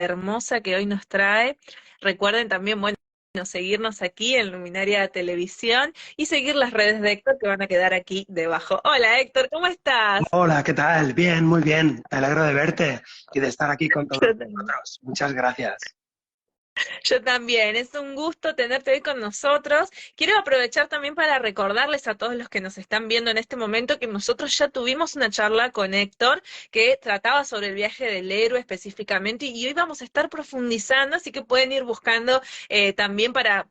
hermosa que hoy nos trae. Recuerden también, bueno, seguirnos aquí en Luminaria Televisión y seguir las redes de Héctor que van a quedar aquí debajo. Hola Héctor, ¿cómo estás? Hola, ¿qué tal? Bien, muy bien. Me alegro de verte y de estar aquí con todos Yo también. vosotros. Muchas gracias. Yo también, es un gusto tenerte hoy con nosotros. Quiero aprovechar también para recordarles a todos los que nos están viendo en este momento que nosotros ya tuvimos una charla con Héctor que trataba sobre el viaje del héroe específicamente y hoy vamos a estar profundizando, así que pueden ir buscando también para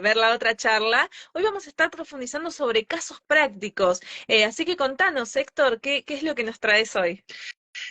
ver la otra charla. Hoy vamos a estar profundizando sobre casos prácticos. Así que contanos, Héctor, ¿qué es lo que nos traes hoy?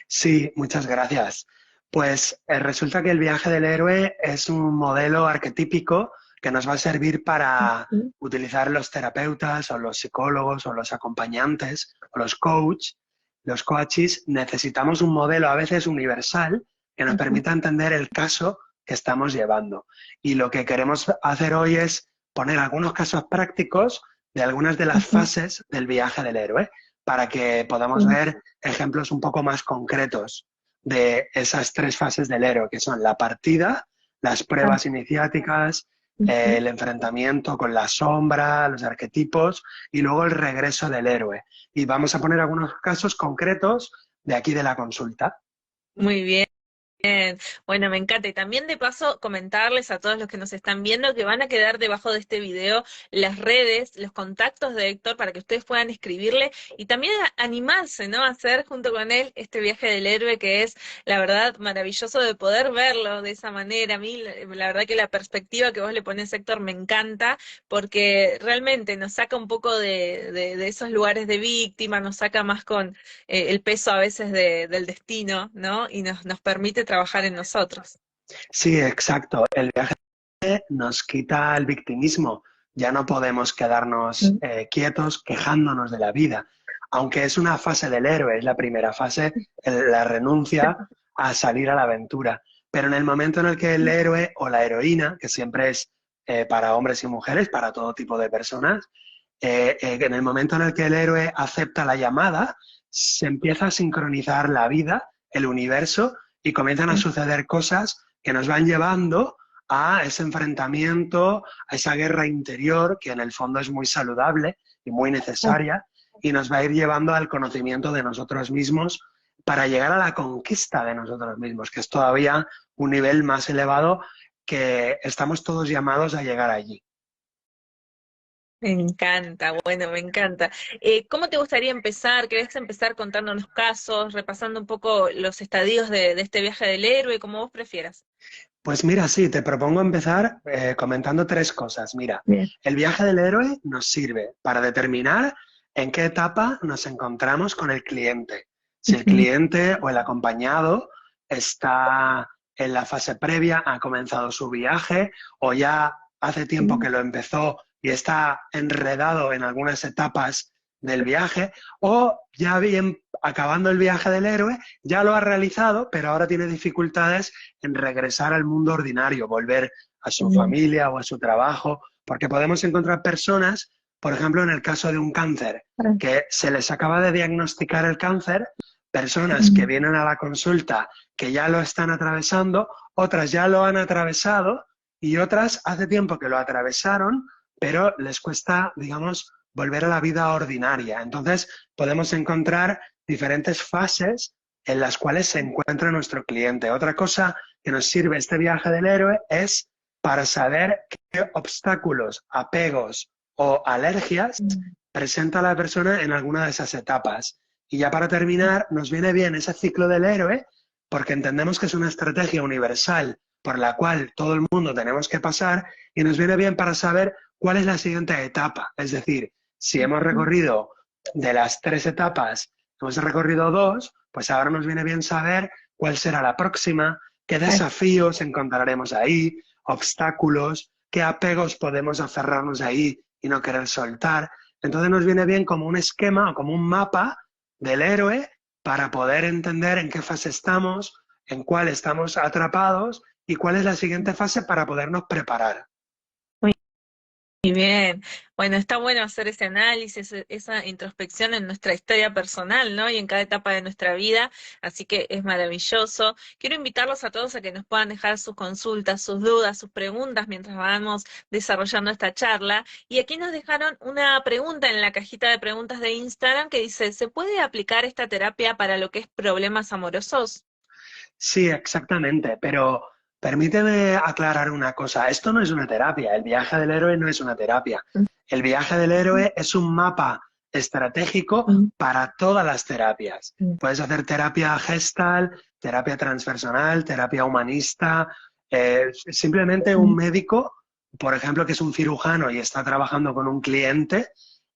Sí, muchas gracias. Pues resulta que el viaje del héroe es un modelo arquetípico que nos va a servir para Mm, utilizar los terapeutas o los psicólogos o los acompañantes o los coaches. Los coaches necesitamos un modelo a veces universal que nos ujú, permita entender el caso que estamos llevando. Y lo que queremos hacer hoy es poner algunos casos prácticos de algunas de las ujú, fases del viaje del héroe para que podamos ujú, ver ejemplos un poco más concretos de esas tres fases del héroe, que son la partida, las ah, pruebas iniciáticas, ujú. el enfrentamiento con la sombra, los arquetipos y luego el regreso del héroe. Y vamos a poner algunos casos concretos de aquí de la consulta. Muy bien. Bueno, me encanta. Y también de paso comentarles a todos los que nos están viendo que van a quedar debajo de este video las redes, los contactos de Héctor para que ustedes puedan escribirle y también animarse, ¿no? A hacer junto con él este viaje del héroe que es, la verdad, maravilloso de poder verlo de esa manera. A mí, la verdad que la perspectiva que vos le pones, Héctor, me encanta porque realmente nos saca un poco de esos lugares de víctima, nos saca más con el peso a veces del destino, ¿no? Y nos permite trabajar en nosotros. Sí, exacto. El viaje nos quita el victimismo. Ya no podemos quedarnos Mm, quietos quejándonos de la vida. Aunque es una fase del héroe, es la primera fase, la renuncia a salir a la aventura. Pero en el momento en el que el héroe o la heroína, que siempre es para hombres y mujeres, para todo tipo de personas, en el momento en el que el héroe acepta la llamada, se empieza a sincronizar la vida, el universo, y comienzan a mm, suceder cosas que nos van llevando a ese enfrentamiento, a esa guerra interior, que en el fondo es muy saludable y muy mm. necesaria, y nos va a ir llevando al conocimiento de nosotros mismos para llegar a la conquista de nosotros mismos, que es todavía un nivel más elevado que estamos todos llamados a llegar allí. Me encanta, bueno, me encanta. ¿Cómo te gustaría empezar? ¿Querés empezar contándonos casos, repasando un poco los estadios de este viaje del héroe, como vos prefieras? Pues mira, sí, te propongo empezar comentando tres cosas. Mira, Bien. el viaje del héroe nos sirve para determinar en qué etapa nos encontramos con el cliente. Si el Ujú, cliente o el acompañado está en la fase previa, ha comenzado su viaje o ya hace tiempo ujú, que lo empezó y está enredado en algunas etapas del viaje, o ya bien acabando el viaje del héroe, ya lo ha realizado, pero ahora tiene dificultades en regresar al mundo ordinario, volver a su bien. familia o a su trabajo, porque podemos encontrar personas, por ejemplo, en el caso de un cáncer, Ah, que se les acaba de diagnosticar el cáncer, personas que ujú, vienen a la consulta que ya lo están atravesando, otras ya lo han atravesado y otras hace tiempo que lo atravesaron, pero les cuesta, digamos, volver a la vida ordinaria. Entonces, podemos encontrar diferentes fases en las cuales se encuentra nuestro cliente. Otra cosa que nos sirve este viaje del héroe es para saber qué obstáculos, apegos o alergias mm, presenta la persona en alguna de esas etapas. Y ya para terminar, nos viene bien ese ciclo del héroe porque entendemos que es una estrategia universal por la cual todo el mundo tenemos que pasar y nos viene bien para saber cuál es la siguiente etapa. Es decir, si hemos ujú. recorrido de las tres etapas, hemos recorrido dos, pues ahora nos viene bien saber cuál será la próxima, qué Ah, desafíos encontraremos ahí, obstáculos, qué apegos podemos aferrarnos ahí y no querer soltar. Entonces nos viene bien como un esquema o como un mapa del héroe para poder entender en qué fase estamos, en cuál estamos atrapados y cuál es la siguiente fase para podernos preparar. Y bien, bueno, está bueno hacer ese análisis, esa introspección en nuestra historia personal, ¿no? Y en cada etapa de nuestra vida, así que es maravilloso. Quiero invitarlos a todos a que nos puedan dejar sus consultas, sus dudas, sus preguntas mientras vamos desarrollando esta charla. Y aquí nos dejaron una pregunta en la cajita de preguntas de Instagram que dice, ¿se puede aplicar esta terapia para lo que es problemas amorosos? Sí, exactamente, pero permíteme aclarar una cosa. Esto no es una terapia, el viaje del héroe no es una terapia. El viaje del héroe es un mapa estratégico Mm, para todas las terapias. mm, Puedes hacer terapia gestal, terapia transpersonal, terapia humanista. Simplemente un mm, médico, por ejemplo, que es un cirujano y está trabajando con un cliente,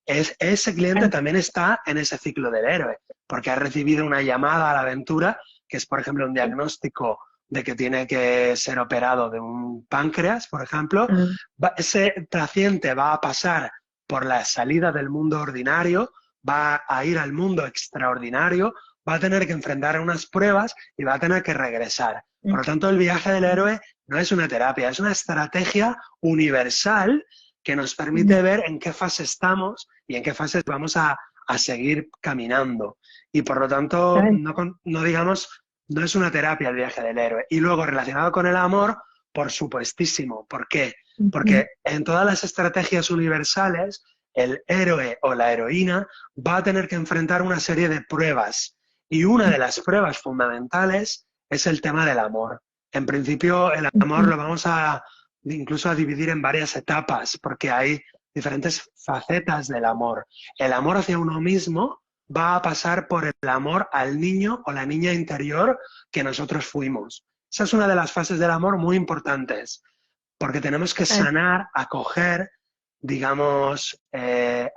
ese cliente mm, también está en ese ciclo del héroe, porque ha recibido una llamada a la aventura que es, por ejemplo, un diagnóstico de que tiene que ser operado de un páncreas, por ejemplo, mm, ese paciente va a pasar por la salida del mundo ordinario, va a ir al mundo extraordinario, va a tener que enfrentar unas pruebas y va a tener que regresar. mm, Por lo tanto, el viaje del héroe no es una terapia, es una estrategia universal que nos mm. permite ver en qué fase estamos y en qué fases vamos a seguir caminando. Y por lo tanto, Claro. no digamos, no es una terapia el viaje del héroe. Y luego, relacionado con el amor, por supuestísimo. ¿Por qué? Ujú. Porque en todas las estrategias universales, el héroe o la heroína va a tener que enfrentar una serie de pruebas. Y una de las pruebas fundamentales es el tema del amor. En principio, el amor Ujú. lo vamos a incluso a dividir en varias etapas, porque hay diferentes facetas del amor. El amor hacia uno mismo va a pasar por el amor al niño o la niña interior que nosotros fuimos. Esa es una de las fases del amor muy importantes, porque tenemos que Claro. sanar, acoger, digamos,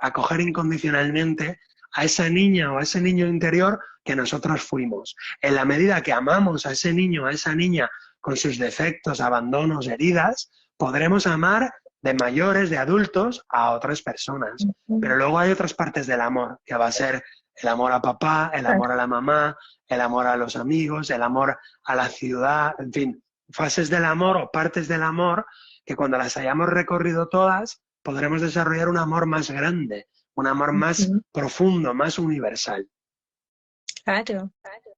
acoger incondicionalmente a esa niña o a ese niño interior que nosotros fuimos. En la medida que amamos a ese niño o a esa niña con sus defectos, abandonos, heridas, podremos amar de mayores, de adultos, a otras personas. Pero Ujú. luego hay otras partes del amor, que va a ser el amor a papá, el Claro. amor a la mamá, el amor a los amigos, el amor a la ciudad, en fin, fases del amor o partes del amor que cuando las hayamos recorrido todas podremos desarrollar un amor más grande, un amor más Ujú. profundo, más universal. Claro.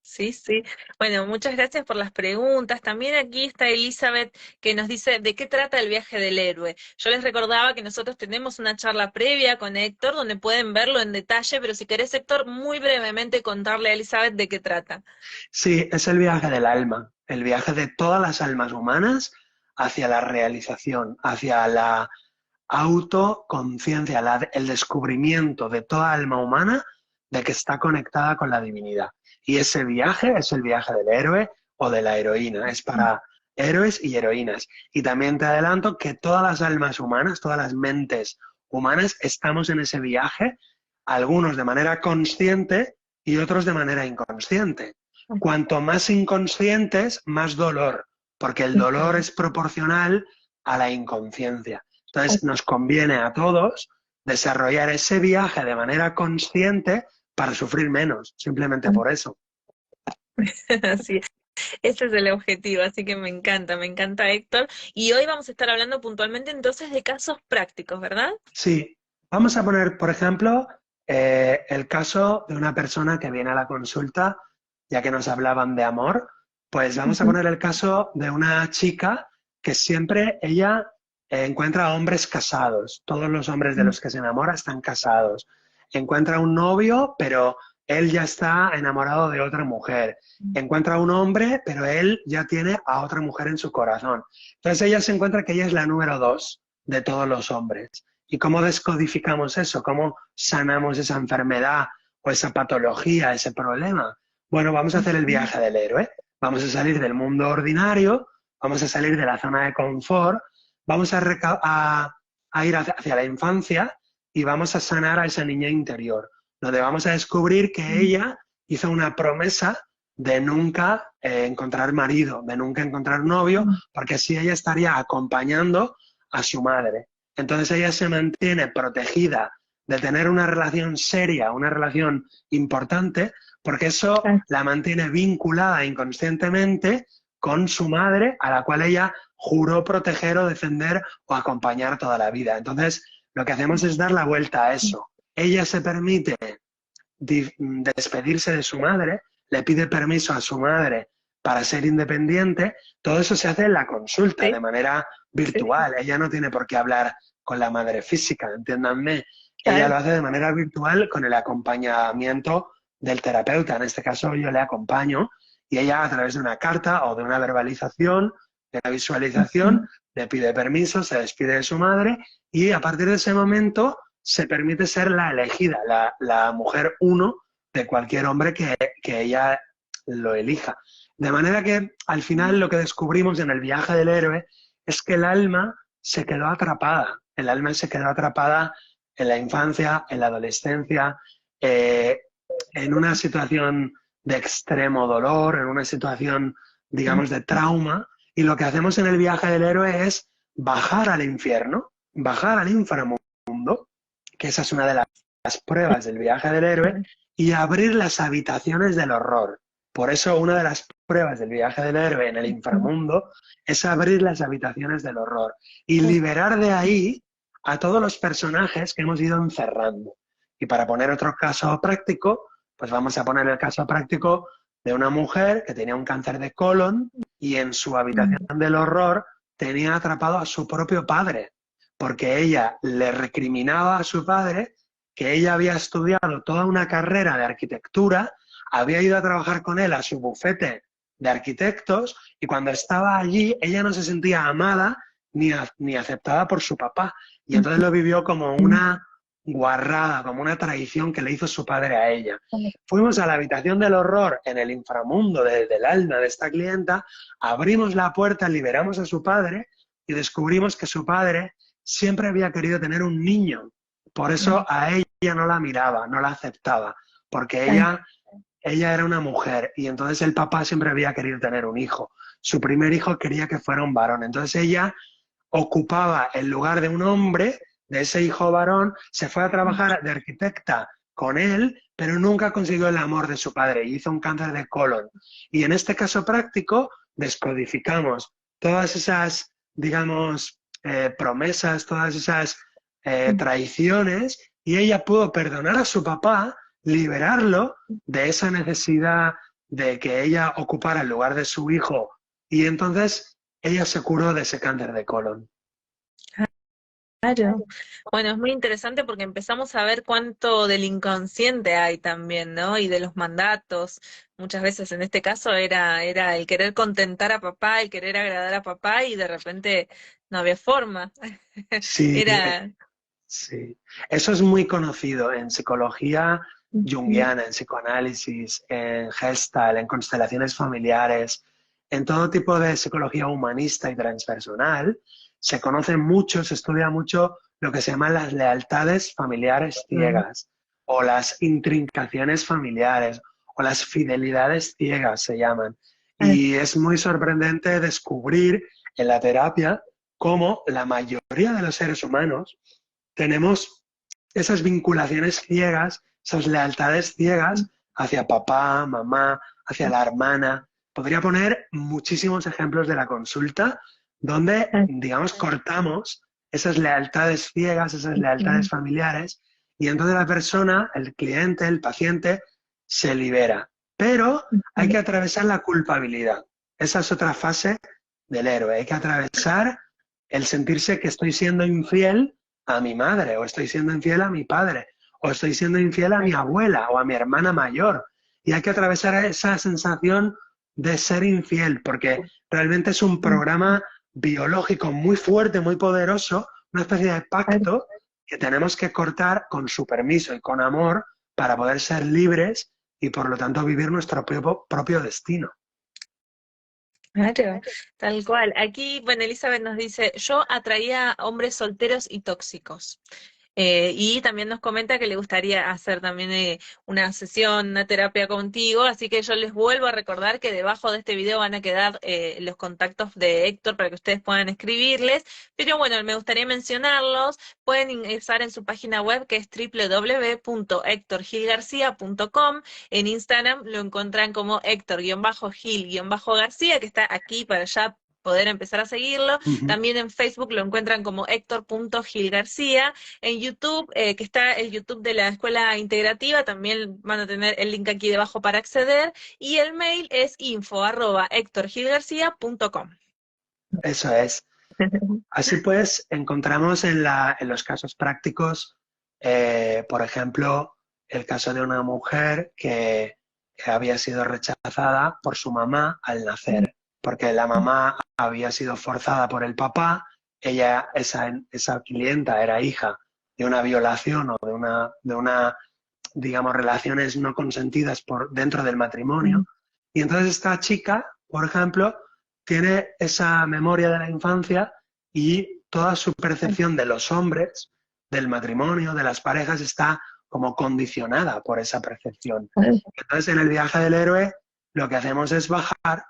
Sí, sí. Bueno, muchas gracias por las preguntas. También aquí está Elizabeth que nos dice de qué trata el viaje del héroe. Yo les recordaba que nosotros tenemos una charla previa con Héctor donde pueden verlo en detalle, pero si querés, Héctor, muy brevemente contarle a Elizabeth de qué trata. Sí, es el viaje del alma, el viaje de todas las almas humanas hacia la realización, hacia la autoconciencia, el descubrimiento de toda alma humana de que está conectada con la divinidad. Y ese viaje es el viaje del héroe o de la heroína, es para héroes y heroínas. Y también te adelanto que todas las almas humanas, todas las mentes humanas, estamos en ese viaje, algunos de manera consciente y otros de manera inconsciente. Cuanto más inconscientes, más dolor, porque el dolor es proporcional a la inconsciencia. Entonces, nos conviene a todos desarrollar ese viaje de manera consciente para sufrir menos, simplemente por eso. Así es. Ese es el objetivo, así que me encanta Héctor. Y hoy vamos a estar hablando puntualmente entonces de casos prácticos, ¿verdad? Sí, vamos a poner, por ejemplo, el caso de una persona que viene a la consulta, ya que nos hablaban de amor, pues vamos a Ujú, poner el caso de una chica que siempre ella encuentra hombres casados. Todos los hombres de los que se enamora están casados. Encuentra un novio, pero él ya está enamorado de otra mujer. Encuentra un hombre, pero él ya tiene a otra mujer en su corazón. Entonces ella se encuentra que ella es la número dos de todos los hombres. ¿Y cómo descodificamos eso? ¿Cómo sanamos esa enfermedad o esa patología, ese problema? Bueno, vamos a hacer el ujú, viaje del héroe. Vamos a salir del mundo ordinario, vamos a salir de la zona de confort, vamos a ir hacia la infancia y vamos a sanar a esa niña interior, donde vamos a descubrir que ella hizo una promesa de nunca encontrar marido, de nunca encontrar novio, porque así ella estaría acompañando a su madre. Entonces ella se mantiene protegida de tener una relación seria, una relación importante, porque eso claro, la mantiene vinculada inconscientemente con su madre, a la cual ella juró proteger o defender o acompañar toda la vida. Entonces, Lo que hacemos es dar la vuelta a eso. Ella se permite despedirse de su madre, le pide permiso a su madre para ser independiente, todo eso se hace en la consulta de Sí, manera sí, virtual. Ella no tiene por qué hablar con la madre física, entiéndanme. Ella claro. lo hace de manera virtual con el acompañamiento del terapeuta. En este caso yo le acompaño y ella a través de una carta o de una verbalización, de una visualización, le pide permiso, se despide de su madre y a partir de ese momento se permite ser la elegida, la mujer uno de cualquier hombre que ella lo elija. De manera que al final lo que descubrimos en el viaje del héroe es que el alma se quedó atrapada. El alma se quedó atrapada en la infancia, en la adolescencia, eh, en una situación de extremo dolor, en una situación, digamos, de trauma. Y lo que hacemos en el viaje del héroe es bajar al infierno, bajar al inframundo, que esa es una de las pruebas del viaje del héroe, y abrir las habitaciones del horror. Por eso una de las pruebas del viaje del héroe en el inframundo es abrir las habitaciones del horror y liberar de ahí a todos los personajes que hemos ido encerrando. Y para poner otro caso práctico, pues vamos a poner el caso práctico de una mujer que tenía un cáncer de colon y en su habitación del horror tenía atrapado a su propio padre, porque ella le recriminaba a su padre que ella había estudiado toda una carrera de arquitectura, había ido a trabajar con él a su bufete de arquitectos y cuando estaba allí ella no se sentía amada ni aceptada por su papá. Y entonces lo vivió como una guarrada, como una traición que le hizo su padre a ella. Fuimos a la habitación del horror en el inframundo del alma de esta clienta, abrimos la puerta, liberamos a su padre y descubrimos que su padre siempre había querido tener un niño. Por eso a ella no la miraba, no la aceptaba, porque ella era una mujer y entonces el papá siempre había querido tener un hijo. Su primer hijo quería que fuera un varón. Entonces ella ocupaba el lugar de un hombre, de ese hijo varón, se fue a trabajar de arquitecta con él, pero nunca consiguió el amor de su padre y hizo un cáncer de colon. Y en este caso práctico descodificamos todas esas, digamos, promesas, todas esas traiciones y ella pudo perdonar a su papá, liberarlo de esa necesidad de que ella ocupara el lugar de su hijo y entonces ella se curó de ese cáncer de colon. Claro. Bueno, es muy interesante porque empezamos a ver cuánto del inconsciente hay también, ¿no? Y de los mandatos. Muchas veces en este caso era el querer contentar a papá, el querer agradar a papá y de repente no había forma. Sí, Era... sí. Eso es muy conocido en psicología junguiana, en psicoanálisis, en Gestalt, en constelaciones familiares, en todo tipo de psicología humanista y transpersonal. Se conoce mucho, se estudia mucho lo que se llaman las lealtades familiares ciegas o las intrincaciones familiares o las fidelidades ciegas se llaman. Y es muy sorprendente descubrir en la terapia cómo la mayoría de los seres humanos tenemos esas vinculaciones ciegas, esas lealtades ciegas hacia papá, mamá, hacia la hermana. Podría poner muchísimos ejemplos de la consulta donde, digamos, cortamos esas lealtades ciegas, esas lealtades familiares, y entonces la persona, el cliente, el paciente, se libera. Pero hay que atravesar la culpabilidad. Esa es otra fase del héroe. Hay que atravesar el sentirse que estoy siendo infiel a mi madre, o estoy siendo infiel a mi padre, o estoy siendo infiel a mi abuela o a mi hermana mayor. Y hay que atravesar esa sensación de ser infiel, porque realmente es un programa biológico muy fuerte, muy poderoso, una especie de pacto que tenemos que cortar con su permiso y con amor para poder ser libres y por lo tanto vivir nuestro propio destino. Claro, tal cual. Aquí, bueno, Elizabeth nos dice, yo atraía a hombres solteros y tóxicos. Y también nos comenta que le gustaría hacer también una sesión, una terapia contigo, así que yo les vuelvo a recordar que debajo de este video van a quedar los contactos de Héctor para que ustedes puedan escribirles, pero bueno, me gustaría mencionarlos, pueden ingresar en su página web que es www.hectorgilgarcia.com, en Instagram lo encuentran como Héctor-Gil-García, que está aquí para allá poder empezar a seguirlo. Ujú. También en Facebook lo encuentran como Héctor.Gilgarcía. En YouTube, que está el YouTube de la Escuela Integrativa, también van a tener el link aquí debajo para acceder. Y el mail es info@hectorgilgarcia.com. Eso es. Así pues, encontramos en los casos prácticos, por ejemplo, el caso de una mujer que había sido rechazada por su mamá al nacer, porque la mamá había sido forzada por el papá, ella, esa clienta era hija de una violación o de una, digamos, relaciones no consentidas dentro del matrimonio, y entonces esta chica, por ejemplo, tiene esa memoria de la infancia y toda su percepción de los hombres, del matrimonio, de las parejas, está como condicionada por esa percepción. Entonces, en el viaje del héroe, lo que hacemos es bajar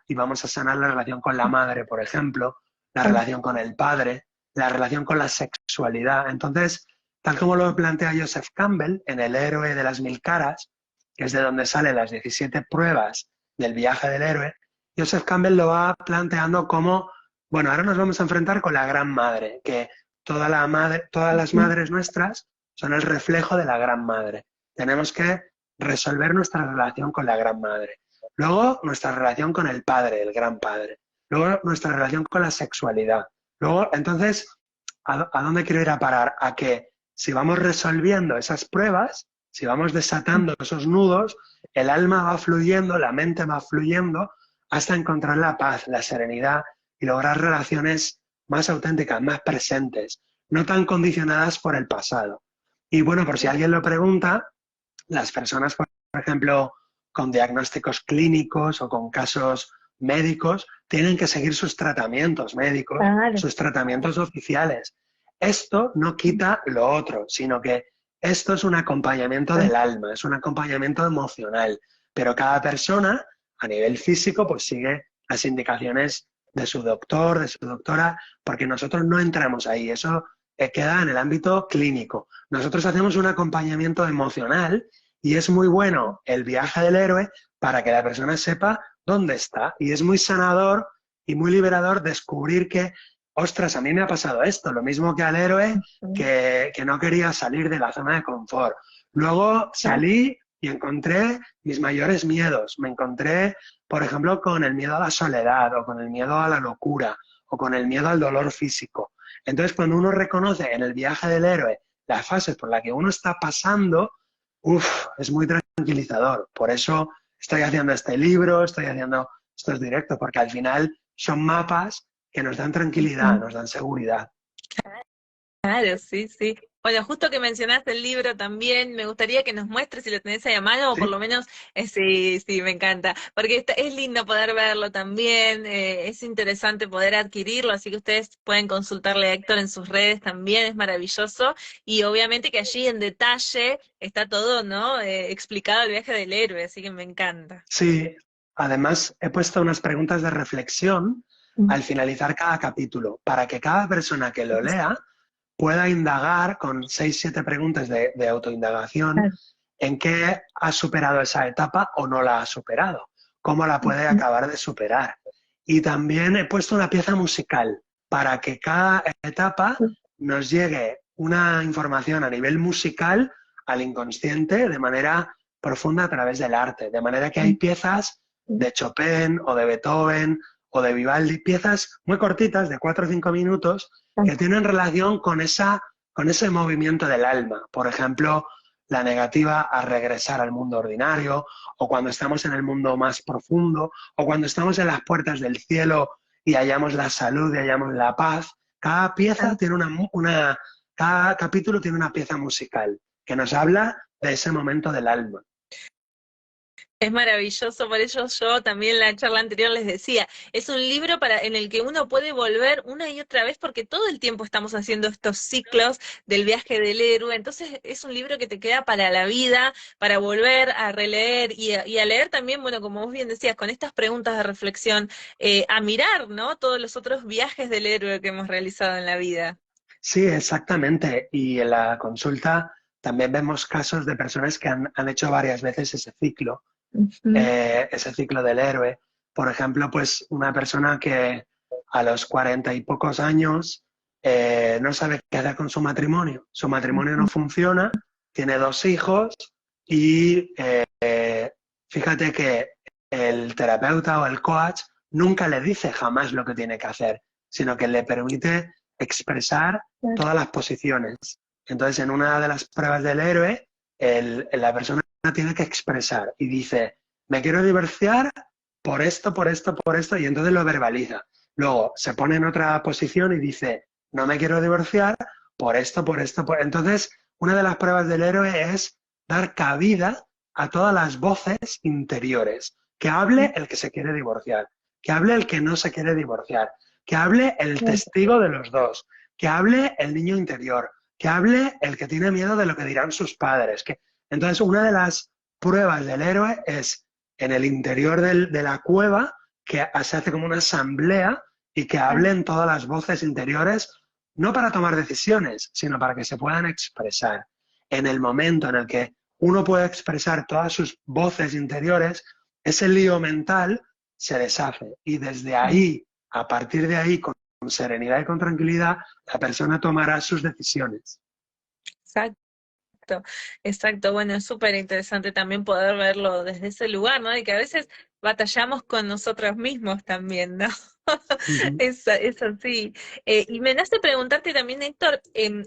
y vamos a sanar la relación con la madre, por ejemplo, la relación con el padre, la relación con la sexualidad. Entonces, tal como lo plantea Joseph Campbell en El héroe de las mil caras, que es de donde salen las 17 pruebas del viaje del héroe, Joseph Campbell lo va planteando como, bueno, ahora nos vamos a enfrentar con la gran madre, que todas las madres nuestras son el reflejo de la gran madre. Tenemos que resolver nuestra relación con la gran madre. Luego, nuestra relación con el padre, el gran padre. Luego, nuestra relación con la sexualidad. Luego, entonces, ¿a dónde quiero ir a parar? A que si vamos resolviendo esas pruebas, si vamos desatando esos nudos, el alma va fluyendo, la mente va fluyendo hasta encontrar la paz, la serenidad y lograr relaciones más auténticas, más presentes, no tan condicionadas por el pasado. Y bueno, por si alguien lo pregunta, las personas, por ejemplo, con diagnósticos clínicos o con casos médicos, tienen que seguir sus tratamientos médicos, Claro. sus tratamientos oficiales. Esto no quita lo otro, sino que esto es un acompañamiento del alma, es un acompañamiento emocional, pero cada persona a nivel físico pues sigue las indicaciones de su doctor, de su doctora, porque nosotros no entramos ahí, eso queda en el ámbito clínico. Nosotros hacemos un acompañamiento emocional y es muy bueno el viaje del héroe para que la persona sepa dónde está. Y es muy sanador y muy liberador descubrir que, ostras, a mí me ha pasado esto, lo mismo que al héroe que no quería salir de la zona de confort. Luego salí y encontré mis mayores miedos. Me encontré, por ejemplo, con el miedo a la soledad o con el miedo a la locura o con el miedo al dolor físico. Entonces, cuando uno reconoce en el viaje del héroe las fases por las que uno está pasando, es muy tranquilizador. Por eso estoy haciendo este libro, estoy haciendo estos directos, porque al final son mapas que nos dan tranquilidad, nos dan seguridad. Claro, sí, sí. Bueno, justo que mencionaste el libro también, me gustaría que nos muestres si lo tenés ahí a mano, o por ¿Sí? lo menos, sí, sí, me encanta, porque es lindo poder verlo también, es interesante poder adquirirlo, así que ustedes pueden consultarle a Héctor en sus redes también, es maravilloso, y obviamente que allí en detalle está todo, ¿no? Explicado el viaje del héroe, así que me encanta. Sí, además he puesto unas preguntas de reflexión al finalizar cada capítulo, para que cada persona que lo lea pueda indagar con 6, 7 preguntas de autoindagación en qué ha superado esa etapa o no la ha superado, cómo la puede acabar de superar. Y también he puesto una pieza musical para que cada etapa nos llegue una información a nivel musical al inconsciente de manera profunda a través del arte. De manera que hay piezas de Chopin o de Beethoven o de Vivaldi, piezas muy cortitas de 4 o 5 minutos que tienen relación con ese movimiento del alma. Por ejemplo, la negativa a regresar al mundo ordinario, o cuando estamos en el mundo más profundo, o cuando estamos en las puertas del cielo y hallamos la salud y hallamos la paz. Cada pieza tiene cada capítulo tiene una pieza musical que nos habla de ese momento del alma. Es maravilloso, por eso yo también en la charla anterior les decía, es un libro en el que uno puede volver una y otra vez porque todo el tiempo estamos haciendo estos ciclos del viaje del héroe, entonces es un libro que te queda para la vida, para volver a releer y a leer también, bueno, como vos bien decías, con estas preguntas de reflexión, a mirar, ¿no? Todos los otros viajes del héroe que hemos realizado en la vida. Sí, exactamente. Y en la consulta también vemos casos de personas que han hecho varias veces ese ciclo del héroe. Por ejemplo, pues una persona que a los 40 y pocos años no sabe qué hacer con su matrimonio no funciona, tiene 2 hijos y fíjate que el terapeuta o el coach nunca le dice jamás lo que tiene que hacer, sino que le permite expresar todas las posiciones. Entonces, en una de las pruebas del héroe, la persona tiene que expresar y dice, me quiero divorciar por esto, por esto, por esto, y entonces lo verbaliza. Luego se pone en otra posición y dice, no me quiero divorciar por esto, por esto, por... Entonces, una de las pruebas del héroe es dar cabida a todas las voces interiores. Que hable el que se quiere divorciar, que hable el que no se quiere divorciar, que hable el testigo de los dos, que hable el niño interior, que hable el que tiene miedo de lo que dirán sus padres. Entonces, una de las pruebas del héroe es en el interior de la cueva, que se hace como una asamblea y que hablen todas las voces interiores, no para tomar decisiones, sino para que se puedan expresar. En el momento en el que uno puede expresar todas sus voces interiores, ese lío mental se deshace y desde ahí, a partir de ahí, con serenidad y con tranquilidad, la persona tomará sus decisiones. Exacto. Exacto, bueno, es súper interesante también poder verlo desde ese lugar, ¿no? Y que a veces batallamos con nosotros mismos también, ¿no? Es así. Y me nace preguntarte también, Héctor,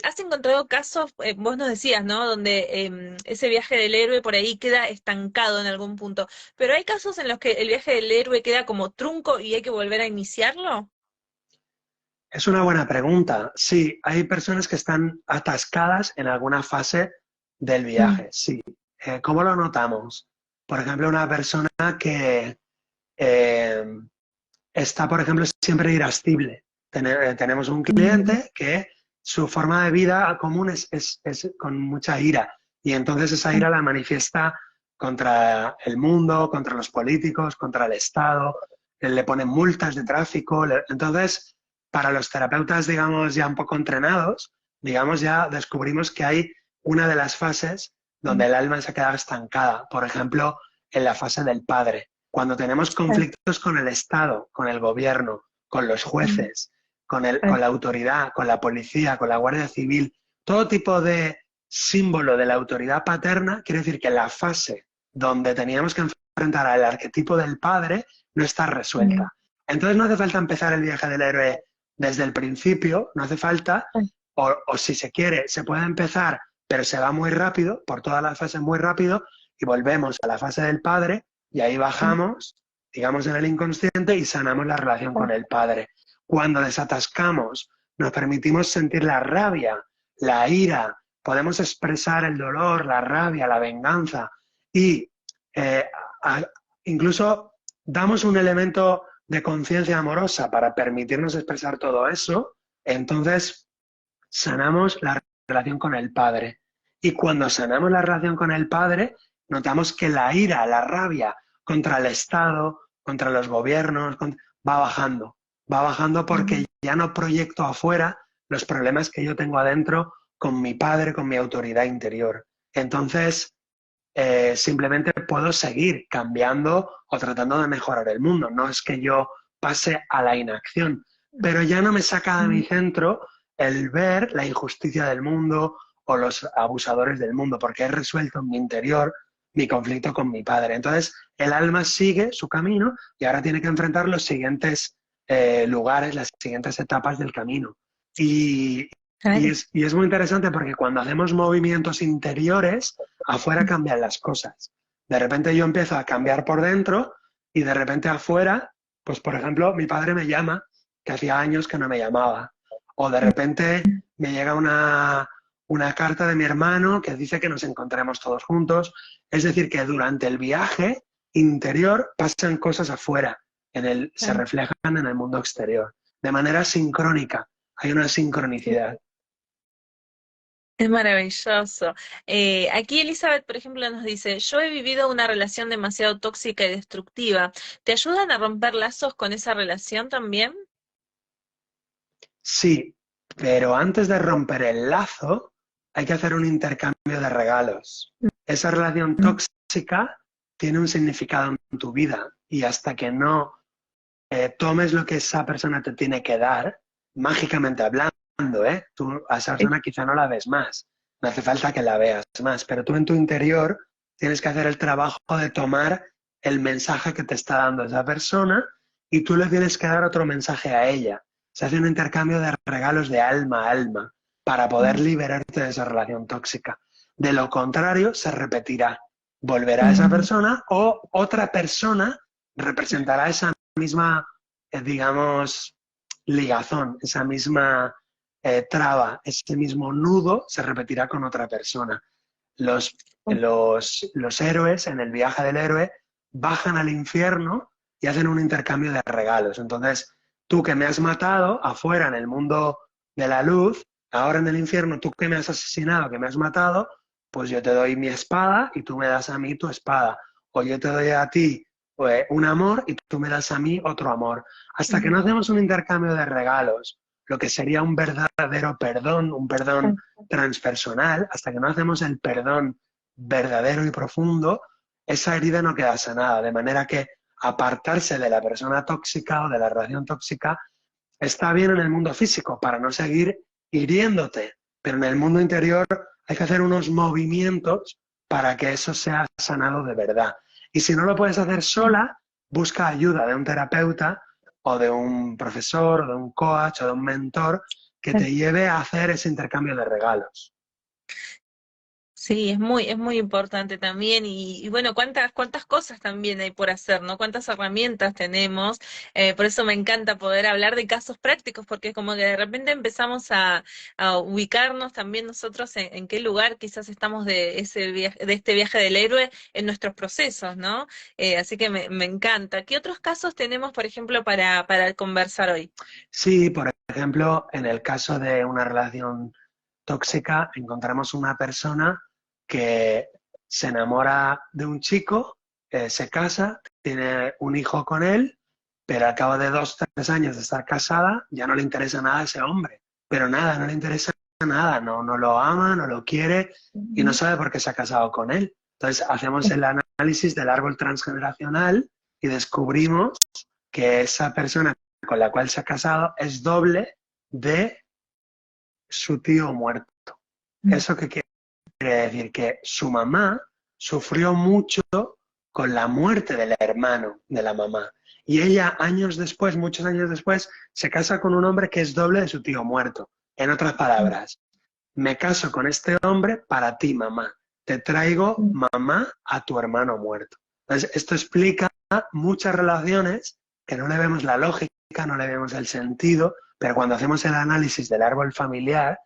¿has encontrado casos, vos nos decías, ¿no? Donde ese viaje del héroe por ahí queda estancado en algún punto, pero hay casos en los que el viaje del héroe queda como trunco y hay que volver a iniciarlo? Es una buena pregunta. Sí, hay personas que están atascadas en alguna fase del viaje, sí. ¿Cómo lo notamos? Por ejemplo, una persona que eh, está, por ejemplo, siempre irascible. Tenemos un cliente que su forma de vida común es con mucha ira y entonces esa ira la manifiesta contra el mundo, contra los políticos, contra el Estado, le ponen multas de tráfico. Entonces, para los terapeutas, digamos, ya un poco entrenados, digamos, ya descubrimos que hay una de las fases donde el alma se ha quedado estancada. Por ejemplo, en la fase del padre. Cuando tenemos conflictos con el Estado, con el gobierno, con los jueces, con la autoridad, con la policía, con la Guardia Civil, todo tipo de símbolo de la autoridad paterna, quiere decir que la fase donde teníamos que enfrentar al arquetipo del padre no está resuelta. Entonces no hace falta empezar el viaje del héroe desde el principio, no hace falta, o si se quiere, se puede empezar, pero se va muy rápido, por todas las fases muy rápido, y volvemos a la fase del padre, y ahí bajamos, digamos, en el inconsciente y sanamos la relación con el padre. Cuando desatascamos, nos permitimos sentir la rabia, la ira, podemos expresar el dolor, la rabia, la venganza y incluso damos un elemento de conciencia amorosa para permitirnos expresar todo eso, entonces sanamos la relación con el padre. Y cuando sanamos la relación con el padre, notamos que la ira, la rabia contra el Estado, contra los gobiernos, va bajando porque ya no proyecto afuera los problemas que yo tengo adentro con mi padre, con mi autoridad interior. Entonces, simplemente puedo seguir cambiando o tratando de mejorar el mundo. No es que yo pase a la inacción, pero ya no me saca de mi centro el ver la injusticia del mundo o los abusadores del mundo, porque he resuelto en mi interior mi conflicto con mi padre. Entonces, el alma sigue su camino y ahora tiene que enfrentar los siguientes lugares, las siguientes etapas del camino. Y es muy interesante porque cuando hacemos movimientos interiores, afuera cambian las cosas. De repente yo empiezo a cambiar por dentro y de repente afuera, pues por ejemplo, mi padre me llama, que hacía años que no me llamaba. O de repente me llega una carta de mi hermano que dice que nos encontremos todos juntos. Es decir, que durante el viaje interior pasan cosas afuera, se reflejan en el mundo exterior, de manera sincrónica. Hay una sincronicidad. Es maravilloso. Aquí Elizabeth, por ejemplo, nos dice, yo he vivido una relación demasiado tóxica y destructiva. ¿Te ayudan a romper lazos con esa relación también? Sí, pero antes de romper el lazo hay que hacer un intercambio de regalos. Esa relación tóxica tiene un significado en tu vida y hasta que no tomes lo que esa persona te tiene que dar, mágicamente hablando, tú a esa persona quizá no la ves más, no hace falta que la veas más, pero tú en tu interior tienes que hacer el trabajo de tomar el mensaje que te está dando esa persona y tú le tienes que dar otro mensaje a ella. Se hace un intercambio de regalos de alma a alma para poder liberarte de esa relación tóxica. De lo contrario, se repetirá. Volverá esa persona o otra persona representará esa misma, digamos, ligazón, esa misma traba, ese mismo nudo se repetirá con otra persona. Los héroes en el viaje del héroe bajan al infierno y hacen un intercambio de regalos. Entonces, tú que me has matado afuera en el mundo de la luz, ahora en el infierno, tú que me has asesinado, que me has matado, pues yo te doy mi espada y tú me das a mí tu espada. O yo te doy a ti un amor y tú me das a mí otro amor. Hasta que no hacemos un intercambio de regalos, lo que sería un verdadero perdón, un perdón transpersonal, hasta que no hacemos el perdón verdadero y profundo, esa herida no queda sanada. De manera que apartarse de la persona tóxica o de la relación tóxica está bien en el mundo físico para no seguir hiriéndote, pero en el mundo interior hay que hacer unos movimientos para que eso sea sanado de verdad. Y si no lo puedes hacer sola, busca ayuda de un terapeuta o de un profesor o de un coach o de un mentor que te lleve a hacer ese intercambio de regalos. Sí, es muy importante también y bueno, cuántas cosas también hay por hacer, ¿no? Cuántas herramientas tenemos, por eso me encanta poder hablar de casos prácticos, porque como que de repente empezamos a ubicarnos también nosotros en qué lugar quizás estamos de ese viaje, de este viaje del héroe en nuestros procesos, ¿no? Así que me encanta. ¿Qué otros casos tenemos, por ejemplo, para conversar hoy? Sí, por ejemplo, en el caso de una relación tóxica, encontramos una persona que se enamora de un chico, se casa, tiene un hijo con él, pero al cabo de 2, 3 años de estar casada, ya no le interesa nada a ese hombre. Pero nada, no le interesa nada, no lo ama, no lo quiere y no sabe por qué se ha casado con él. Entonces hacemos el análisis del árbol transgeneracional y descubrimos que esa persona con la cual se ha casado es doble de su tío muerto. ¿Eso qué quiere decir? Que su mamá sufrió mucho con la muerte del hermano de la mamá. Y ella, años después, muchos años después, se casa con un hombre que es doble de su tío muerto. En otras palabras, me caso con este hombre para ti, mamá. Te traigo, mamá, a tu hermano muerto. Entonces, esto explica muchas relaciones que no le vemos la lógica, no le vemos el sentido, pero cuando hacemos el análisis del árbol familiar,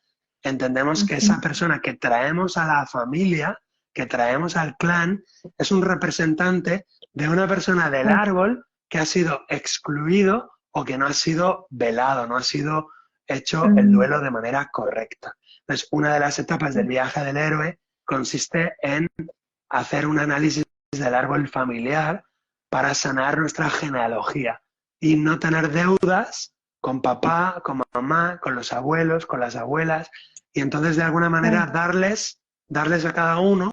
entendemos que esa persona que traemos a la familia, que traemos al clan, es un representante de una persona del árbol que ha sido excluido o que no ha sido velado, no ha sido hecho el duelo de manera correcta. Entonces, una de las etapas del viaje del héroe consiste en hacer un análisis del árbol familiar para sanar nuestra genealogía y no tener deudas con papá, con mamá, con los abuelos, con las abuelas, y entonces de alguna manera darles a cada uno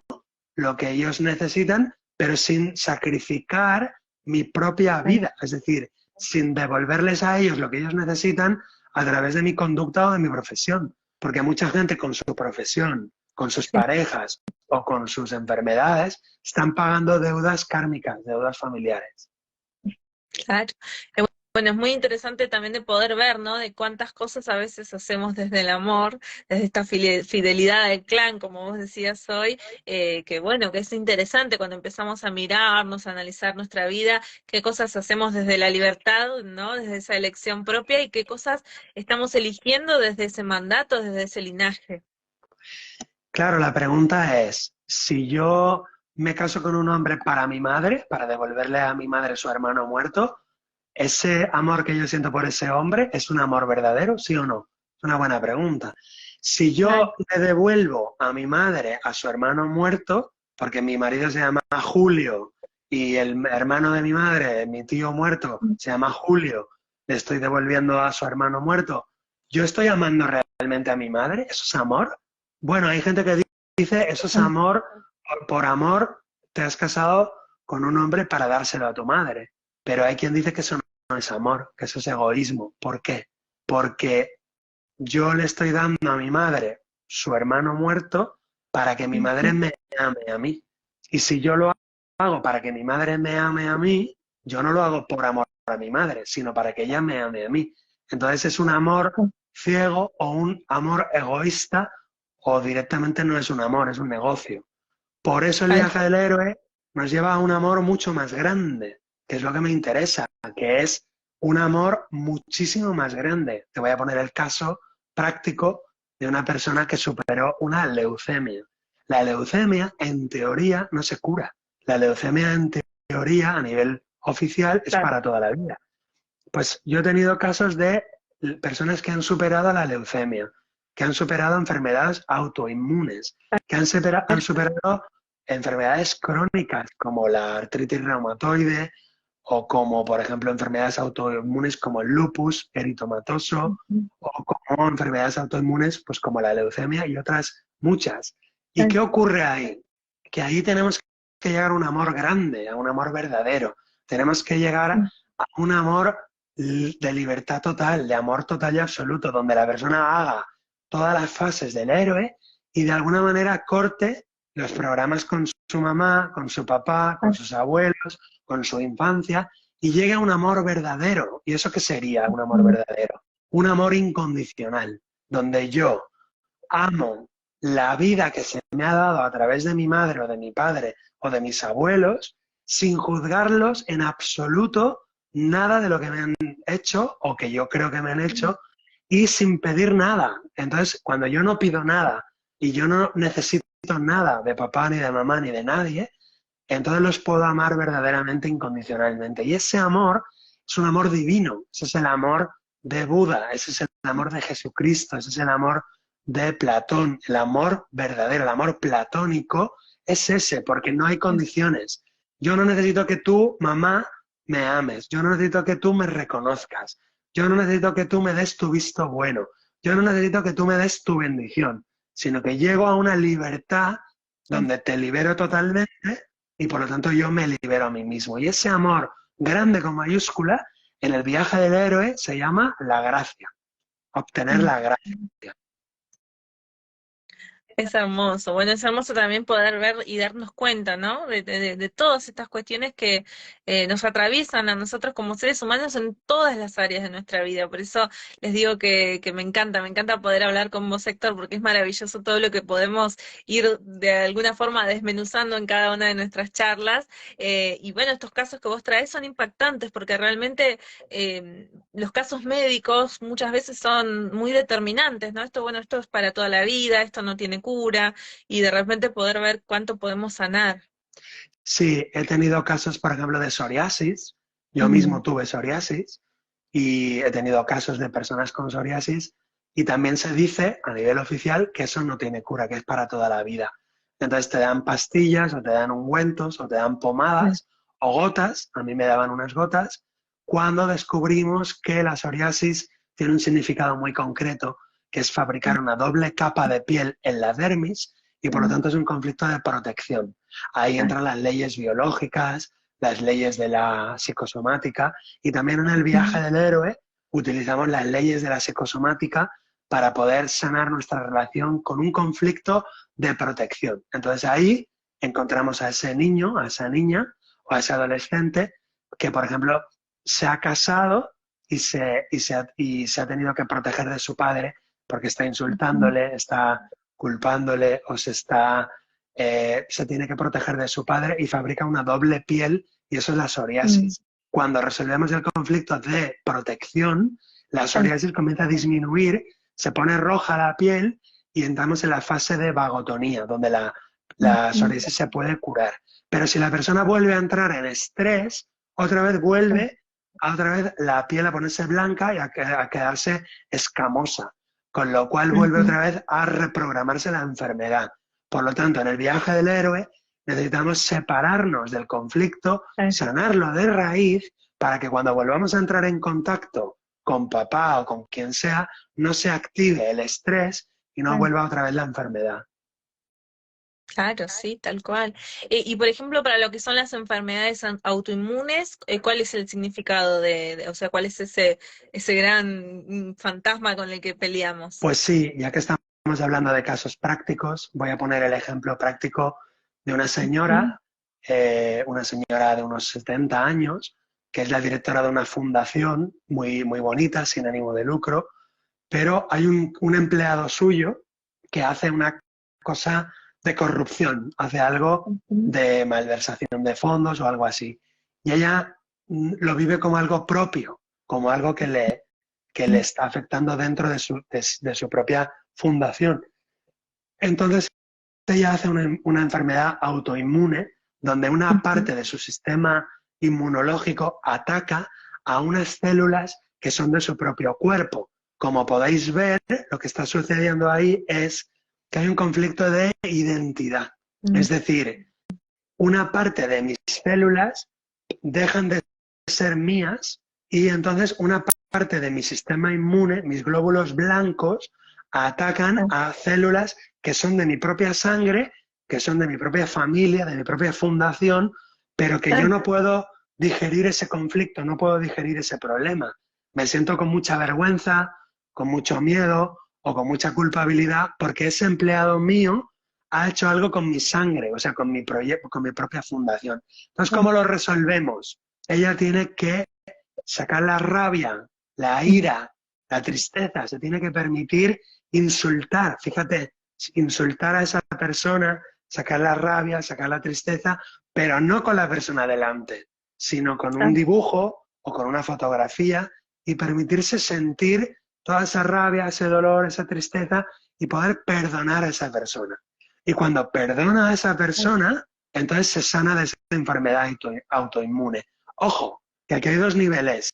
lo que ellos necesitan, pero sin sacrificar mi propia vida, es decir, sin devolverles a ellos lo que ellos necesitan a través de mi conducta o de mi profesión, porque mucha gente con su profesión, con sus parejas o con sus enfermedades están pagando deudas kármicas, deudas familiares. Claro. Bueno, es muy interesante también de poder ver, ¿no? De cuántas cosas a veces hacemos desde el amor, desde esta fidelidad del clan, como vos decías hoy, que bueno, que es interesante cuando empezamos a mirarnos, a analizar nuestra vida, qué cosas hacemos desde la libertad, ¿no? Desde esa elección propia y qué cosas estamos eligiendo desde ese mandato, desde ese linaje. Claro, la pregunta es, si yo me caso con un hombre para mi madre, para devolverle a mi madre su hermano muerto, ¿ese amor que yo siento por ese hombre es un amor verdadero, sí o no? Es una buena pregunta. Si Claro. yo le devuelvo a mi madre a su hermano muerto, porque mi marido se llama Julio y el hermano de mi madre, mi tío muerto, se llama Julio, le estoy devolviendo a su hermano muerto, ¿yo estoy amando realmente a mi madre? ¿Eso es amor? Bueno, hay gente que dice, eso es amor, por amor te has casado con un hombre para dárselo a tu madre. Pero hay quien dice que eso no es amor, que eso es egoísmo. ¿Por qué? Porque yo le estoy dando a mi madre su hermano muerto para que mi madre Ujú. me ame a mí. Y si yo lo hago para que mi madre me ame a mí, yo no lo hago por amor a mi madre, sino para que ella me ame a mí. Entonces es un amor ciego o un amor egoísta o directamente no es un amor, es un negocio. Por eso el Tal viaje del héroe nos lleva a un amor mucho más grande, que es lo que me interesa, que es un amor muchísimo más grande. Te voy a poner el caso práctico de una persona que superó una leucemia. La leucemia, en teoría, no se cura. La leucemia, en teoría, a nivel oficial, es cual. para toda la vida. Pues yo he tenido casos de personas que han superado la leucemia, que han superado enfermedades autoinmunes, que han superado enfermedades crónicas como la artritis reumatoide o como, por ejemplo, enfermedades autoinmunes como el lupus eritomatoso Ujú. o como enfermedades autoinmunes pues como la leucemia y otras muchas. ¿Y Tal qué ocurre ahí? Que ahí tenemos que llegar a un amor grande, a un amor verdadero. Tenemos que llegar cual. a un amor de libertad total, de amor total y absoluto, donde la persona haga todas las fases del héroe y de alguna manera corte los programas con su mamá, con su papá, con sus abuelos, con su infancia y llegue a un amor verdadero. ¿Y eso qué sería un amor Ujú. verdadero? Un amor incondicional, donde yo amo la vida que se me ha dado a través de mi madre o de mi padre o de mis abuelos, sin juzgarlos en absoluto nada de lo que me han hecho o que yo creo que me han hecho y sin pedir nada. Entonces, cuando yo no pido nada y yo no necesito nada de papá ni de mamá ni de nadie, entonces los puedo amar verdaderamente incondicionalmente. Y ese amor es un amor divino, ese es el amor de Buda, ese es el amor de Jesucristo, ese es el amor de Platón, el amor verdadero, el amor platónico es ese, porque no hay condiciones. Yo no necesito que tú, mamá, me ames, yo no necesito que tú me reconozcas, yo no necesito que tú me des tu visto bueno, yo no necesito que tú me des tu bendición, sino que llego a una libertad donde te libero totalmente y por lo tanto yo me libero a mí mismo. Y ese amor grande con mayúscula en el viaje del héroe se llama la gracia, obtener la gracia. Es hermoso. Bueno, es hermoso también poder ver y darnos cuenta, ¿no? De todas estas cuestiones que nos atraviesan a nosotros como seres humanos en todas las áreas de nuestra vida. Por eso les digo que me encanta poder hablar con vos, Héctor, porque es maravilloso todo lo que podemos ir de alguna forma desmenuzando en cada una de nuestras charlas. Y bueno, estos casos que vos traes son impactantes porque realmente los casos médicos muchas veces son muy determinantes, ¿no? Esto, bueno, esto es para toda la vida, esto no tiene cura, y de repente poder ver cuánto podemos sanar. Sí, he tenido casos, por ejemplo, de psoriasis. Yo mismo Mm. tuve psoriasis y he tenido casos de personas con psoriasis y también se dice a nivel oficial que eso no tiene cura, que es para toda la vida. Entonces te dan pastillas o te dan ungüentos o te dan Mm. pomadas o gotas, a mí me daban unas gotas, cuando descubrimos que la psoriasis tiene un significado muy concreto, que es fabricar una doble capa de piel en la dermis y por lo Mm. tanto es un conflicto de protección. Ahí Ah. entran las leyes biológicas, las leyes de la psicosomática y también en el viaje Mm. del héroe utilizamos las leyes de la psicosomática para poder sanar nuestra relación con un conflicto de protección. Entonces ahí encontramos a ese niño, a esa niña o a ese adolescente que, por ejemplo, se ha casado y se ha tenido que proteger de su padre porque está Mm. insultándole, está culpándole o se tiene que proteger de su padre y fabrica una doble piel y eso es la Mm. psoriasis. Cuando resolvemos el conflicto de protección, la Tal psoriasis comienza a disminuir, se pone roja la piel y entramos en la fase de vagotonía, donde cual. la psoriasis se puede curar. Pero si la persona vuelve a entrar en estrés, otra vez vuelve a otra vez la piel a ponerse blanca y a quedarse escamosa, con lo cual vuelve Ujú. otra vez a reprogramarse la enfermedad. Por lo tanto, en el viaje del héroe necesitamos separarnos del conflicto, Tal sanarlo de raíz, para que cuando volvamos a entrar en contacto con papá o con quien sea, no se active el estrés y no cual. vuelva otra vez la enfermedad. Claro, sí, tal cual. Y por ejemplo, para lo que son las enfermedades autoinmunes, ¿cuál es el significado o sea, cuál es ese gran fantasma con el que peleamos? Pues sí, ya que estamos hablando de casos prácticos, voy a poner el ejemplo práctico de Mm, una señora de unos 70 años, que es la directora de una fundación muy, muy bonita, sin ánimo de lucro, pero hay un empleado suyo que hace una cosa de corrupción, hace algo ujú, de malversación de fondos o algo así. Y ella lo vive como algo propio, como algo que le mm, está afectando dentro de su propia fundación. Entonces, ella hace una enfermedad autoinmune donde una ujú. parte de su sistema inmunológico ataca a unas células que son de su propio cuerpo. Como podéis ver, lo que está sucediendo ahí es que hay un conflicto de identidad. Mm, Es decir, una parte de mis células dejan de ser mías y entonces una parte de mi sistema inmune, mis glóbulos blancos, atacan ah, a células que son de mi propia sangre, que son de mi propia familia, de mi propia fundación, pero que yo ah, no puedo digerir ese conflicto, no puedo digerir ese problema. Me siento con mucha vergüenza, con mucho miedo o con mucha culpabilidad porque ese empleado mío ha hecho algo con mi sangre, o sea, con mi proyecto, con mi propia fundación. Entonces, ah, ¿cómo lo resolvemos? Ella tiene que sacar la rabia, la mm, ira, la tristeza, se tiene que permitir insultar, fíjate, insultar a esa persona, sacar la rabia, sacar la tristeza, pero no con la persona delante, sino con un ah, dibujo o con una fotografía y permitirse sentir toda esa rabia, ese dolor, esa tristeza y poder perdonar a esa persona. Y cuando perdona a esa ah, persona, entonces se sana de esa enfermedad autoinmune. Ojo, que aquí hay dos niveles.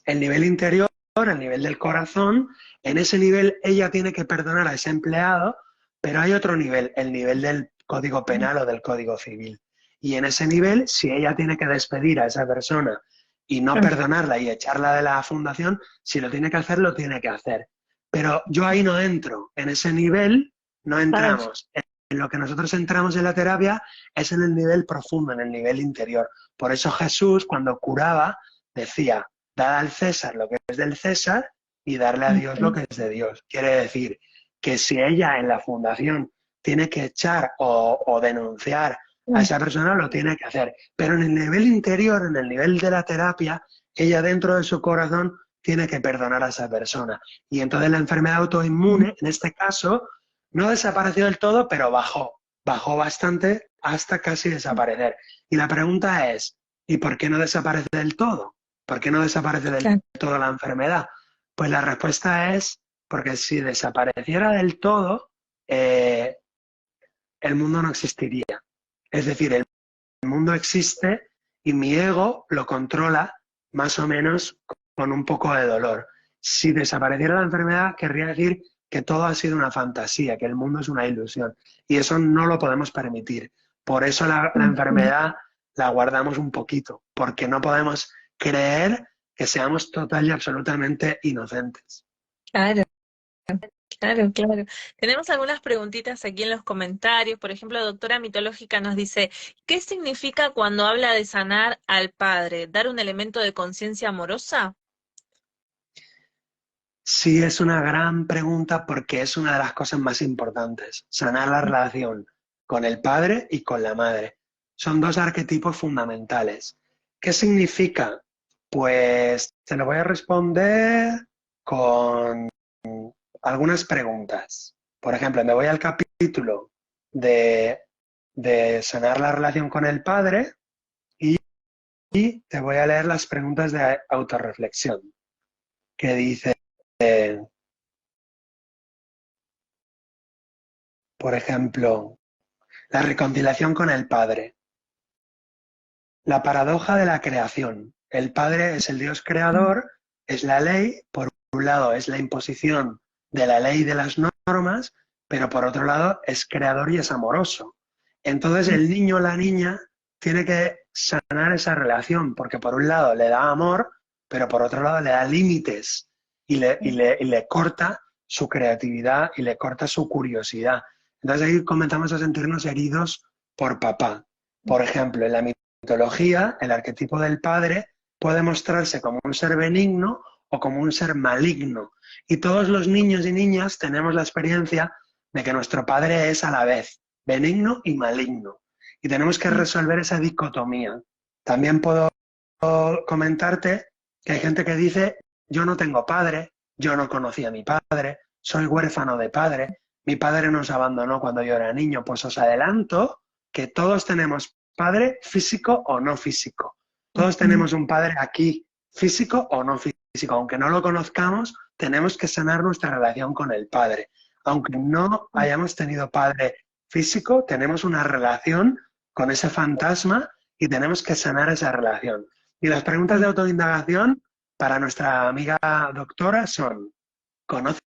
El nivel interior, el nivel del corazón, en ese nivel ella tiene que perdonar a ese empleado, pero hay otro nivel, el nivel del código penal o del código civil. Y en ese nivel, si ella tiene que despedir a esa persona y no ah, perdonarla y echarla de la fundación, si lo tiene que hacer, lo tiene que hacer. Pero yo ahí no entro, en ese nivel no ah, entramos. En lo que nosotros entramos en la terapia es en el nivel profundo, en el nivel interior. Por eso Jesús, cuando curaba, decía, dad al César lo que es del César y darle a Dios lo ujú, que es de Dios. Quiere decir que si ella en la fundación tiene que echar o denunciar a ah, esa persona, lo tiene que hacer. Pero en el nivel interior, en el nivel de la terapia, ella dentro de su corazón tiene que perdonar a esa persona. Y entonces la enfermedad autoinmune, en este caso, no desapareció del todo, pero bajó bastante hasta casi desaparecer. Y la pregunta es, ¿y por qué no desaparece del todo? ¿Por qué no desaparece del claro, todo la enfermedad? Pues la respuesta es porque si desapareciera del todo, eh, el mundo no existiría. Es decir, el mundo existe y mi ego lo controla más o menos con un poco de dolor. Si desapareciera la enfermedad, querría decir que todo ha sido una fantasía, que el mundo es una ilusión. Y eso no lo podemos permitir. Por eso la ujú, enfermedad la guardamos un poquito, porque no podemos creer que seamos total y absolutamente inocentes. claro. Claro, claro. Tenemos algunas preguntitas aquí en los comentarios. Por ejemplo, la doctora mitológica nos dice, ¿qué significa cuando habla de sanar al padre? ¿Dar un elemento de conciencia amorosa? Sí, es una gran pregunta porque es una de las cosas más importantes, sanar la relación con el padre y con la madre. Son dos arquetipos fundamentales. ¿Qué significa? Pues te lo voy a responder con algunas preguntas. Por ejemplo, me voy al capítulo de, de sanar la relación con el padre y, y te voy a leer las preguntas de autorreflexión, que dice... Por ejemplo, la reconciliación con el Padre. La paradoja de la creación. El Padre es el Dios creador, es la ley, por un lado es la imposición de la ley y de las normas, pero por otro lado es creador y es amoroso. Entonces el niño o la niña tiene que sanar esa relación, porque por un lado le da amor, pero por otro lado le da límites y le corta su creatividad y le corta su curiosidad. Entonces ahí comenzamos a sentirnos heridos por papá. Por ejemplo, en la mitología, el arquetipo del padre puede mostrarse como un ser benigno o como un ser maligno. Y todos los niños y niñas tenemos la experiencia de que nuestro padre es a la vez benigno y maligno. Y tenemos que resolver esa dicotomía. También puedo comentarte que hay gente que dice, yo no tengo padre, yo no conocí a mi padre, soy huérfano de padre, mi padre nos abandonó cuando yo era niño. Pues os adelanto que todos tenemos padre físico o no físico. Todos tenemos un padre aquí, físico o no físico. Aunque no lo conozcamos, tenemos que sanar nuestra relación con el padre. Aunque no hayamos tenido padre físico, tenemos una relación con ese fantasma y tenemos que sanar esa relación. Y las preguntas de autoindagación para nuestra amiga doctora son: ¿conoces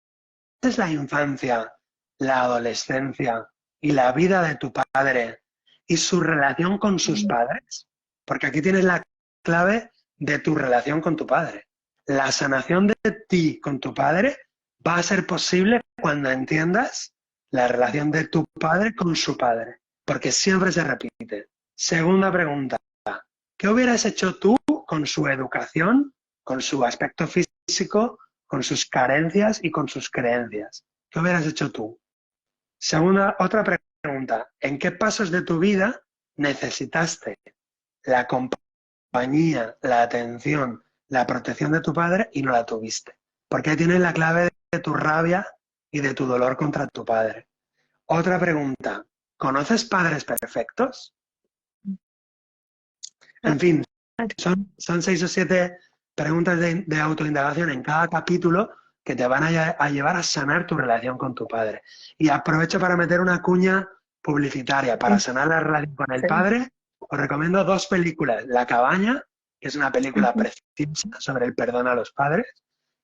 la infancia, la adolescencia y la vida de tu padre y su relación con sus padres? Porque aquí tienes la clave de tu relación con tu padre. La sanación de ti con tu padre va a ser posible cuando entiendas la relación de tu padre con su padre, porque siempre se repite. Segunda pregunta: ¿qué hubieras hecho tú con su educación, con su aspecto físico, con sus carencias y con sus creencias? ¿Qué hubieras hecho tú? Otra pregunta: ¿en qué pasos de tu vida necesitaste la compañía, la atención, la protección de tu padre y no la tuviste? Porque ahí tienes la clave de tu rabia y de tu dolor contra tu padre. Otra pregunta: ¿conoces padres perfectos? En fin, son 6 o 7 preguntas de autoindagación en cada capítulo que te van a llevar a sanar tu relación con tu padre. Y aprovecho para meter una cuña publicitaria. Para sanar la relación con el padre, os recomiendo 2 películas. La cabaña, que es una película preciosa sobre el perdón a los padres,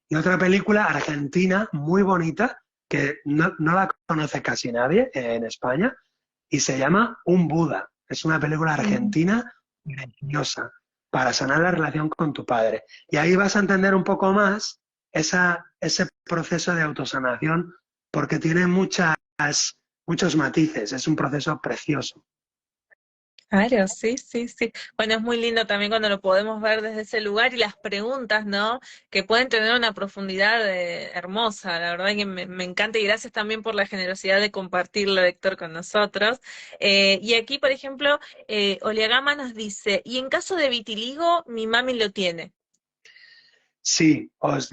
y otra película argentina muy bonita, que no la conoce casi nadie en España, y se llama Un Buda. Es una película argentina preciosa para sanar la relación con tu padre. Y ahí vas a entender un poco más ese proceso de autosanación, porque tiene muchos matices. Es un proceso precioso. Claro, sí, sí, sí. Bueno, es muy lindo también cuando lo podemos ver desde ese lugar y las preguntas, ¿no? Que pueden tener una profundidad hermosa, la verdad que me encanta y gracias también por la generosidad de compartirlo, Héctor, con nosotros. Y aquí, por ejemplo, Oliagama nos dice, y en caso de vitiligo, mi mami lo tiene. Sí, os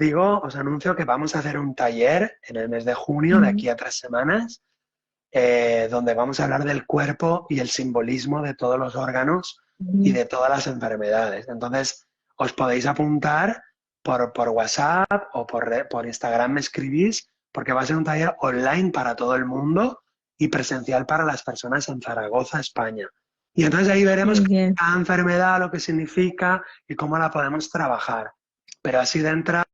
anuncio que vamos a hacer un taller en el mes de junio, de aquí a 3 semanas, donde vamos a hablar del cuerpo y el simbolismo de todos los órganos y de todas las enfermedades. Entonces, os podéis apuntar por WhatsApp o por Instagram, me escribís, porque va a ser un taller online para todo el mundo y presencial para las personas en Zaragoza, España. Y entonces ahí veremos Muy bien. cada enfermedad, lo que significa y cómo la podemos trabajar. Pero así de entrada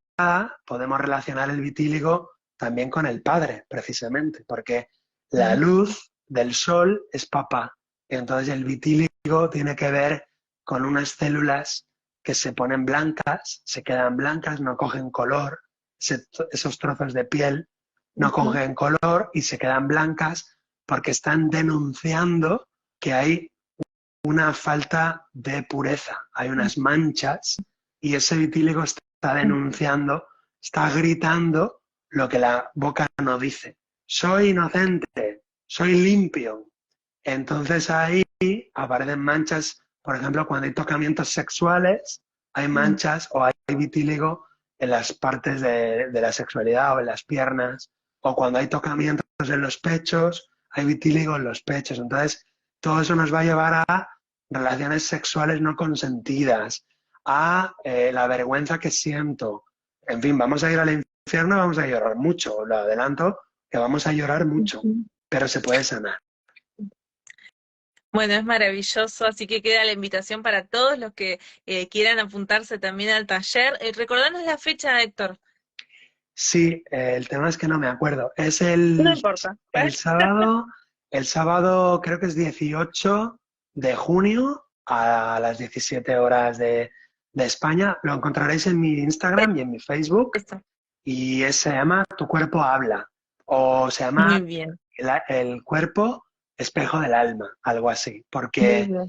podemos relacionar el vitíligo también con el padre, precisamente, porque la luz del sol es papá. Y entonces el vitíligo tiene que ver con unas células que se ponen blancas, se quedan blancas, no cogen color, esos trozos de piel no cogen color y se quedan blancas porque están denunciando que hay una falta de pureza, hay unas manchas y ese vitíligo está denunciando, está gritando lo que la boca no dice. Soy inocente, soy limpio. Entonces ahí aparecen manchas, por ejemplo, cuando hay tocamientos sexuales, hay manchas o hay vitíligo en las partes de la sexualidad o en las piernas, o cuando hay tocamientos en los pechos, hay vitíligo en los pechos. Entonces, todo eso nos va a llevar a relaciones sexuales no consentidas, a la vergüenza que siento. En fin, vamos a ir al infierno, vamos a llorar mucho, lo adelanto, que vamos a llorar mucho, pero se puede sanar. Bueno, es maravilloso, así que queda la invitación para todos los que quieran apuntarse también al taller. Recordanos la fecha, Héctor. Sí, el tema es que no me acuerdo. Es No importa. el sábado, el sábado creo que es 18 de junio a las 17 horas de España. Lo encontraréis en mi Instagram y en mi Facebook Eso. y se llama Tu cuerpo habla o se llama Muy bien. el cuerpo espejo del alma, algo así, porque Lindo.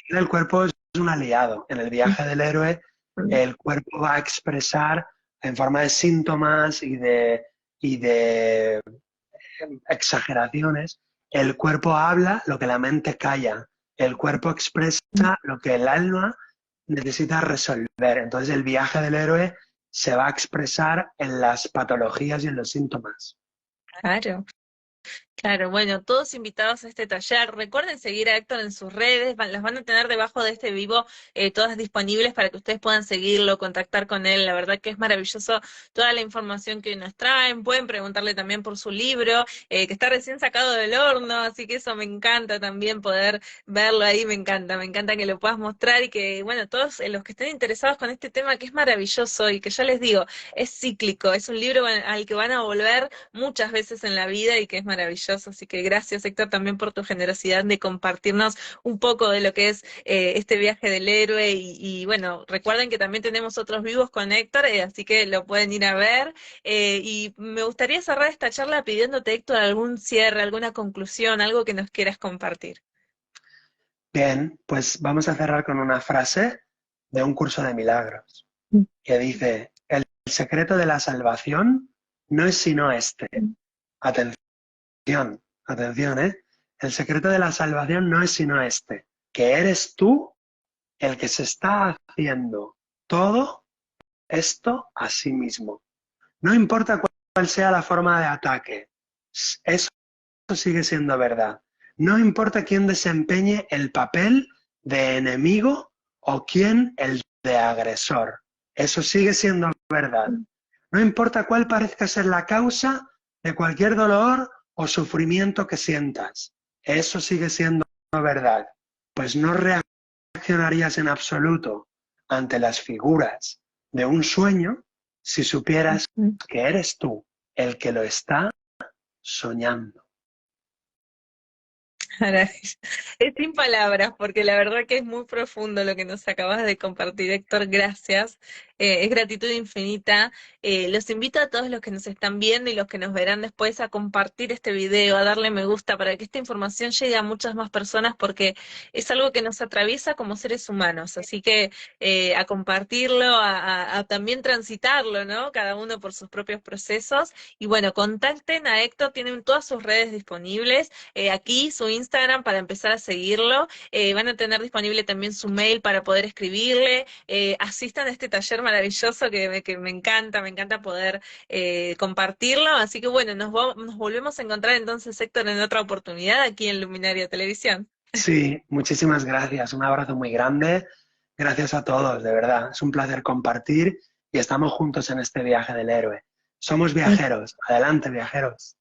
el cuerpo es un aliado. En el viaje del héroe, el cuerpo va a expresar en forma de síntomas y de exageraciones. El cuerpo habla lo que la mente calla. El cuerpo expresa lo que el alma necesita resolver. Entonces el viaje del héroe se va a expresar en las patologías y en los síntomas. Claro. Claro, bueno, todos invitados a este taller. Recuerden seguir a Héctor en sus redes, las van a tener debajo de este vivo, todas disponibles para que ustedes puedan seguirlo, contactar con él. La verdad que es maravilloso toda la información que nos traen. Pueden preguntarle también por su libro, que está recién sacado del horno, así que eso me encanta también poder verlo ahí, me encanta que lo puedas mostrar y que, bueno, todos los que estén interesados con este tema que es maravilloso y que ya les digo, es cíclico, es un libro al que van a volver muchas veces en la vida y que es maravilloso. Así que gracias, Héctor, también por tu generosidad de compartirnos un poco de lo que es este viaje del héroe. Bueno, recuerden que también tenemos otros vivos con Héctor, así que lo pueden ir a ver. Y me gustaría cerrar esta charla pidiéndote, Héctor, algún cierre, alguna conclusión, algo que nos quieras compartir. Bien, pues vamos a cerrar con una frase de un curso de milagros que dice, el secreto de la salvación no es sino este. Atención, atención, ¿eh? El secreto de la salvación no es sino este, que eres tú el que se está haciendo todo esto a sí mismo. No importa cuál sea la forma de ataque, eso sigue siendo verdad. No importa quién desempeñe el papel de enemigo o quién el de agresor, eso sigue siendo verdad. No importa cuál parezca ser la causa de cualquier dolor o sufrimiento que sientas, eso sigue siendo verdad, pues no reaccionarías en absoluto ante las figuras de un sueño si supieras que eres tú el que lo está soñando. Maravilla. Es sin palabras, porque la verdad que es muy profundo lo que nos acabas de compartir, Héctor. Gracias. Es gratitud infinita. Los invito a todos los que nos están viendo y los que nos verán después a compartir este video, a darle me gusta para que esta información llegue a muchas más personas, porque es algo que nos atraviesa como seres humanos. Así que a compartirlo, a también transitarlo, ¿no? Cada uno por sus propios procesos. Y bueno, contacten a Héctor, tienen todas sus redes disponibles. Aquí su Instagram para empezar a seguirlo. Van a tener disponible también su mail para poder escribirle. Asistan a este taller maravilloso que me encanta poder compartirlo. Así que bueno, nos volvemos a encontrar entonces, Héctor, en otra oportunidad aquí en Luminaria Televisión. Sí, muchísimas gracias. Un abrazo muy grande. Gracias a todos, de verdad. Es un placer compartir y estamos juntos en este viaje del héroe. Somos viajeros. Adelante, viajeros.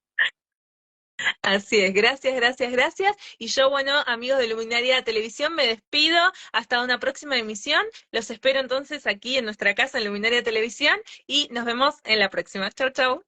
Así es, gracias, gracias, gracias. Y yo, bueno, amigos de Luminaria Televisión, me despido hasta una próxima emisión. Los espero entonces aquí en nuestra casa en Luminaria Televisión y nos vemos en la próxima. Chau, chau.